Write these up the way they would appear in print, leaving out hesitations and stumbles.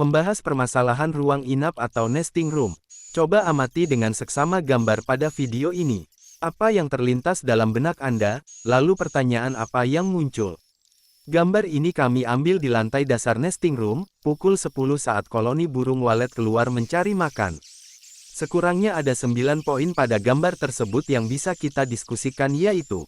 Membahas permasalahan ruang inap atau nesting room. Coba amati dengan seksama gambar pada video ini. Apa yang terlintas dalam benak Anda, lalu pertanyaan apa yang muncul? Gambar ini kami ambil di lantai dasar nesting room, pukul 10 saat koloni burung walet keluar mencari makan. Sekurangnya ada 9 poin pada gambar tersebut yang bisa kita diskusikan, yaitu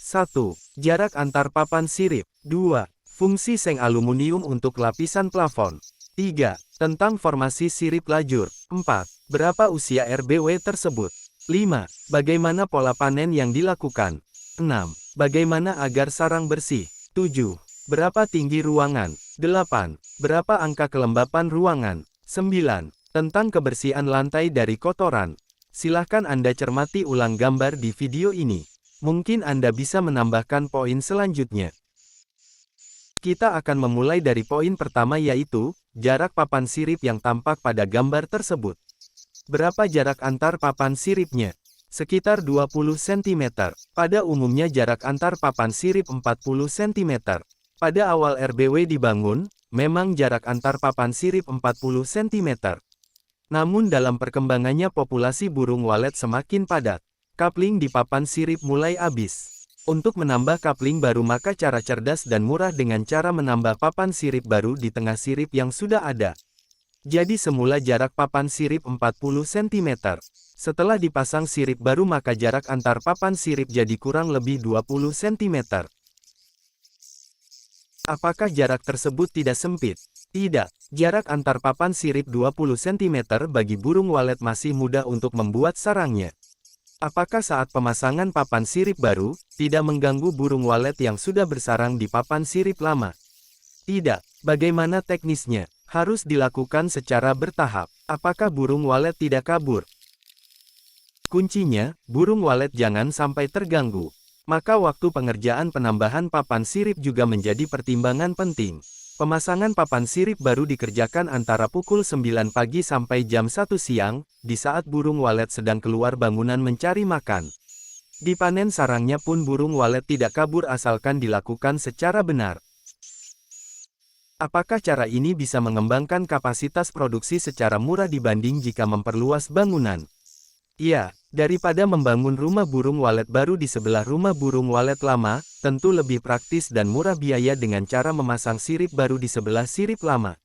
1. Jarak antar papan sirip. 2. Fungsi seng aluminium untuk lapisan plafon. 3. Tentang formasi sirip lajur. 4. Berapa usia RBW tersebut? 5. Bagaimana pola panen yang dilakukan? 6. Bagaimana agar sarang bersih? 7. Berapa tinggi ruangan? 8. Berapa angka kelembapan ruangan? 9. Tentang kebersihan lantai dari kotoran. Silahkan Anda cermati ulang gambar di video ini. Mungkin Anda bisa menambahkan poin selanjutnya. Kita akan memulai dari poin pertama, yaitu jarak papan sirip yang tampak pada gambar tersebut. Berapa jarak antar papan siripnya? Sekitar 20 cm. Pada umumnya jarak antar papan sirip 40 cm. Pada awal RBW dibangun, memang jarak antar papan sirip 40 cm. Namun dalam perkembangannya populasi burung walet semakin padat. Kapling di papan sirip mulai habis. Untuk menambah kapling baru, maka cara cerdas dan murah dengan cara menambah papan sirip baru di tengah sirip yang sudah ada. Jadi semula jarak papan sirip 40 cm. Setelah dipasang sirip baru maka jarak antar papan sirip jadi kurang lebih 20 cm. Apakah jarak tersebut tidak sempit? Tidak. Jarak antar papan sirip 20 cm bagi burung walet masih mudah untuk membuat sarangnya. Apakah saat pemasangan papan sirip baru, tidak mengganggu burung walet yang sudah bersarang di papan sirip lama? Tidak. Bagaimana teknisnya? Harus dilakukan secara bertahap. Apakah burung walet tidak kabur? Kuncinya, burung walet jangan sampai terganggu. Maka waktu pengerjaan penambahan papan sirip juga menjadi pertimbangan penting. Pemasangan papan sirip baru dikerjakan antara pukul 9 pagi sampai jam 1 siang, di saat burung walet sedang keluar bangunan mencari makan. Dipanen sarangnya pun burung walet tidak kabur asalkan dilakukan secara benar. Apakah cara ini bisa mengembangkan kapasitas produksi secara murah dibanding jika memperluas bangunan? Iya, daripada membangun rumah burung walet baru di sebelah rumah burung walet lama, tentu lebih praktis dan murah biaya dengan cara memasang sirip baru di sebelah sirip lama.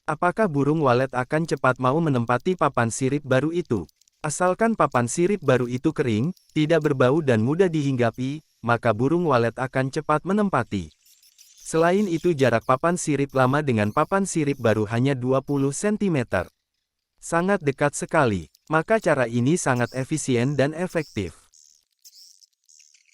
Apakah burung walet akan cepat mau menempati papan sirip baru itu? Asalkan papan sirip baru itu kering, tidak berbau dan mudah dihinggapi, maka burung walet akan cepat menempati. Selain itu jarak papan sirip lama dengan papan sirip baru hanya 20 cm. Sangat dekat sekali. Maka cara ini sangat efisien dan efektif.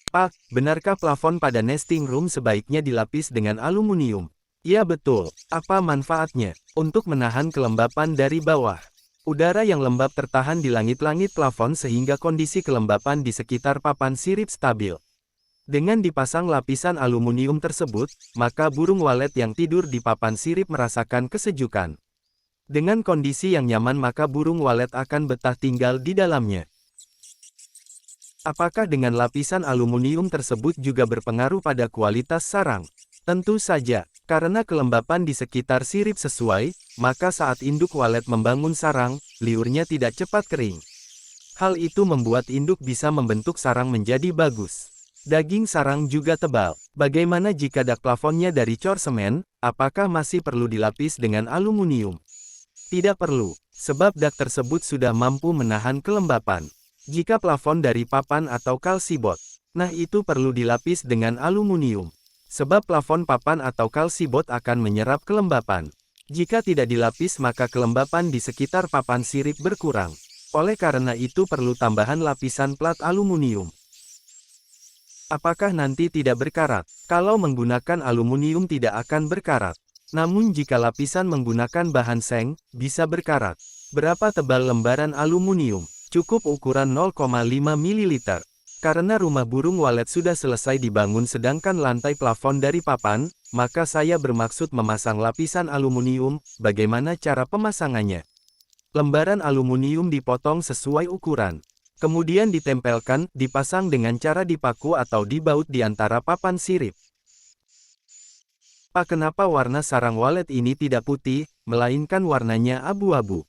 Pak, benarkah plafon pada nesting room sebaiknya dilapis dengan aluminium? Ya betul. Apa manfaatnya? Untuk menahan kelembapan dari bawah. Udara yang lembab tertahan di langit-langit plafon sehingga kondisi kelembapan di sekitar papan sirip stabil. Dengan dipasang lapisan aluminium tersebut, maka burung walet yang tidur di papan sirip merasakan kesejukan. Dengan kondisi yang nyaman maka burung walet akan betah tinggal di dalamnya. Apakah dengan lapisan aluminium tersebut juga berpengaruh pada kualitas sarang? Tentu saja, karena kelembapan di sekitar sirip sesuai, maka saat induk walet membangun sarang, liurnya tidak cepat kering. Hal itu membuat induk bisa membentuk sarang menjadi bagus. Daging sarang juga tebal. Bagaimana jika dak plafonnya dari cor semen, apakah masih perlu dilapis dengan aluminium? Tidak perlu, sebab dak tersebut sudah mampu menahan kelembapan. Jika plafon dari papan atau kalsibot, nah itu perlu dilapis dengan aluminium. Sebab plafon papan atau kalsibot akan menyerap kelembapan. Jika tidak dilapis maka kelembapan di sekitar papan sirip berkurang. Oleh karena itu perlu tambahan lapisan plat aluminium. Apakah nanti tidak berkarat? Kalau menggunakan aluminium tidak akan berkarat. Namun jika lapisan menggunakan bahan seng, bisa berkarat. Berapa tebal lembaran aluminium? Cukup ukuran 0,5 ml. Karena rumah burung walet sudah selesai dibangun sedangkan lantai plafon dari papan, maka saya bermaksud memasang lapisan aluminium. Bagaimana cara pemasangannya? Lembaran aluminium dipotong sesuai ukuran. Kemudian ditempelkan, dipasang dengan cara dipaku atau dibaut di antara papan sirip. Pak, kenapa warna sarang walet ini tidak putih, melainkan warnanya abu-abu?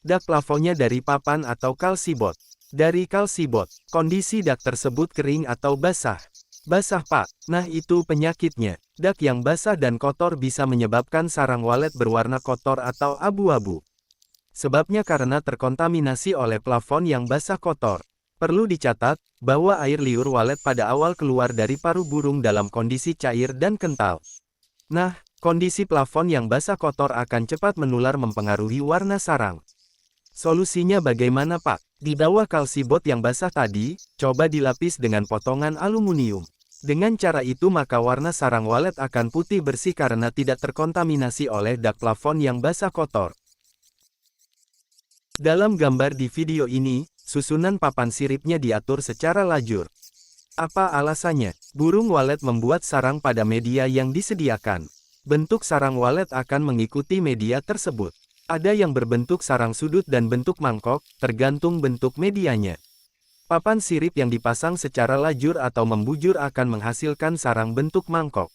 Dak plafonnya dari papan atau kalsibot. Dari kalsibot, kondisi dak tersebut kering atau basah. Basah, Pak. Nah, itu penyakitnya. Dak yang basah dan kotor bisa menyebabkan sarang walet berwarna kotor atau abu-abu. Sebabnya karena terkontaminasi oleh plafon yang basah kotor. Perlu dicatat, bahwa air liur walet pada awal keluar dari paru burung dalam kondisi cair dan kental. Nah, kondisi plafon yang basah kotor akan cepat menular mempengaruhi warna sarang. Solusinya bagaimana, Pak? Di bawah kalsibot yang basah tadi, coba dilapis dengan potongan aluminium. Dengan cara itu maka warna sarang walet akan putih bersih karena tidak terkontaminasi oleh dak plafon yang basah kotor. Dalam gambar di video ini, susunan papan siripnya diatur secara lajur. Apa alasannya? Burung walet membuat sarang pada media yang disediakan. Bentuk sarang walet akan mengikuti media tersebut. Ada yang berbentuk sarang sudut dan bentuk mangkok, tergantung bentuk medianya. Papan sirip yang dipasang secara lajur atau membujur akan menghasilkan sarang bentuk mangkok.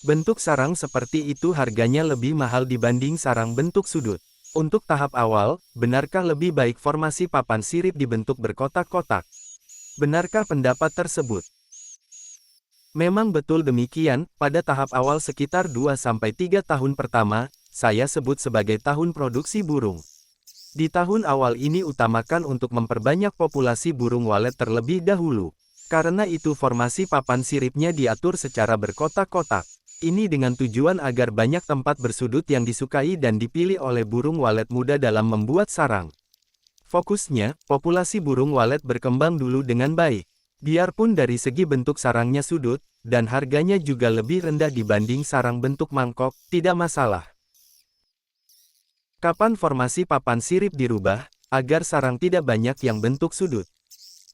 Bentuk sarang seperti itu harganya lebih mahal dibanding sarang bentuk sudut. Untuk tahap awal, benarkah lebih baik formasi papan sirip dibentuk berkotak-kotak? Benarkah pendapat tersebut? Memang betul demikian, pada tahap awal sekitar 2-3 tahun pertama, saya sebut sebagai tahun produksi burung. Di tahun awal ini utamakan untuk memperbanyak populasi burung walet terlebih dahulu. Karena itu formasi papan siripnya diatur secara berkotak-kotak. Ini dengan tujuan agar banyak tempat bersudut yang disukai dan dipilih oleh burung walet muda dalam membuat sarang. Fokusnya, populasi burung walet berkembang dulu dengan baik. Biarpun dari segi bentuk sarangnya sudut, dan harganya juga lebih rendah dibanding sarang bentuk mangkok, tidak masalah. Kapan formasi papan sirip dirubah, agar sarang tidak banyak yang bentuk sudut?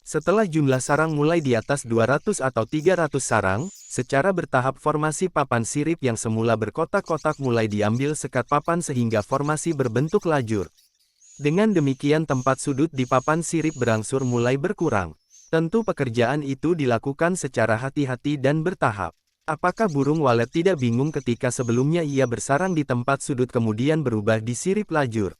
Setelah jumlah sarang mulai di atas 200 atau 300 sarang, secara bertahap formasi papan sirip yang semula berkotak-kotak mulai diambil sekat papan sehingga formasi berbentuk lajur. Dengan demikian tempat sudut di papan sirip berangsur mulai berkurang. Tentu pekerjaan itu dilakukan secara hati-hati dan bertahap. Apakah burung walet tidak bingung ketika sebelumnya ia bersarang di tempat sudut kemudian berubah di sirip lajur?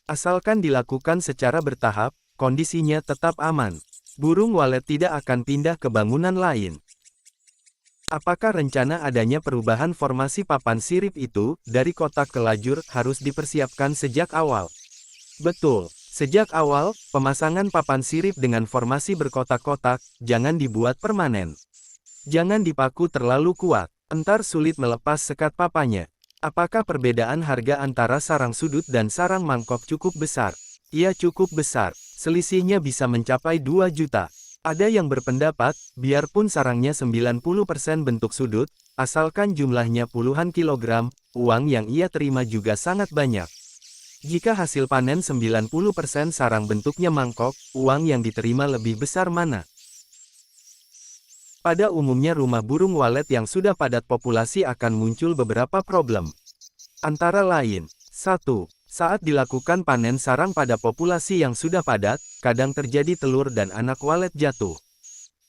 Asalkan dilakukan secara bertahap, kondisinya tetap aman. Burung walet tidak akan pindah ke bangunan lain. Apakah rencana adanya perubahan formasi papan sirip itu, dari kotak ke lajur, harus dipersiapkan sejak awal? Betul. Sejak awal, pemasangan papan sirip dengan formasi berkotak-kotak, jangan dibuat permanen. Jangan dipaku terlalu kuat, entar sulit melepas sekat papannya. Apakah perbedaan harga antara sarang sudut dan sarang mangkok cukup besar? Iya cukup besar, selisihnya bisa mencapai 2 juta. Ada yang berpendapat, biarpun sarangnya 90% bentuk sudut, asalkan jumlahnya puluhan kilogram, uang yang ia terima juga sangat banyak. Jika hasil panen 90% sarang bentuknya mangkok, uang yang diterima lebih besar mana? Pada umumnya rumah burung walet yang sudah padat populasi akan muncul beberapa problem. Antara lain, 1. Saat dilakukan panen sarang pada populasi yang sudah padat, kadang terjadi telur dan anak walet jatuh.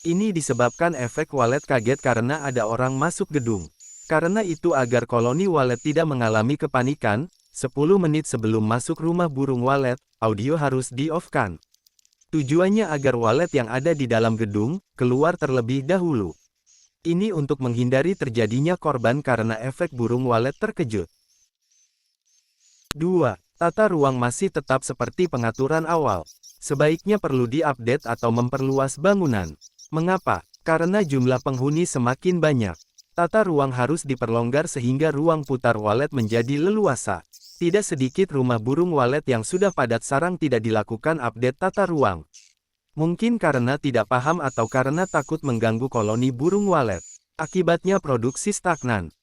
Ini disebabkan efek walet kaget karena ada orang masuk gedung. Karena itu agar koloni walet tidak mengalami kepanikan, 10 menit sebelum masuk rumah burung walet, audio harus di-off-kan. Tujuannya agar walet yang ada di dalam gedung, keluar terlebih dahulu. Ini untuk menghindari terjadinya korban karena efek burung walet terkejut. 2. Tata ruang masih tetap seperti pengaturan awal. Sebaiknya perlu diupdate atau memperluas bangunan. Mengapa? Karena jumlah penghuni semakin banyak. Tata ruang harus diperlonggar sehingga ruang putar walet menjadi leluasa. Tidak sedikit rumah burung walet yang sudah padat sarang tidak dilakukan update tata ruang. Mungkin karena tidak paham atau karena takut mengganggu koloni burung walet. Akibatnya produksi stagnan.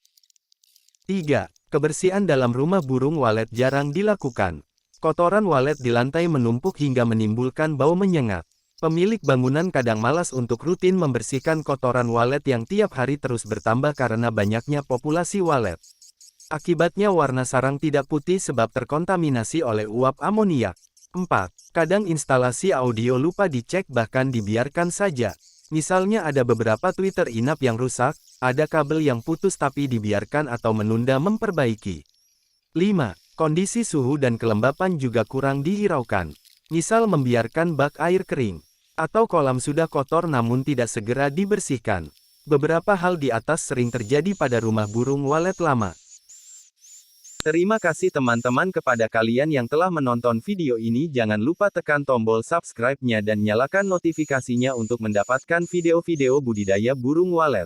3. Kebersihan dalam rumah burung walet jarang dilakukan. Kotoran walet di lantai menumpuk hingga menimbulkan bau menyengat. Pemilik bangunan kadang malas untuk rutin membersihkan kotoran walet yang tiap hari terus bertambah karena banyaknya populasi walet. Akibatnya warna sarang tidak putih sebab terkontaminasi oleh uap amoniak. 4. Kadang instalasi audio lupa dicek bahkan dibiarkan saja. Misalnya ada beberapa Twitter inap yang rusak, ada kabel yang putus tapi dibiarkan atau menunda memperbaiki. 5. Kondisi suhu dan kelembapan juga kurang dihiraukan. Misal membiarkan bak air kering, atau kolam sudah kotor namun tidak segera dibersihkan. Beberapa hal di atas sering terjadi pada rumah burung walet lama. Terima kasih teman-teman kepada kalian yang telah menonton video ini. Jangan lupa tekan tombol subscribe-nya dan nyalakan notifikasinya untuk mendapatkan video-video budidaya burung walet.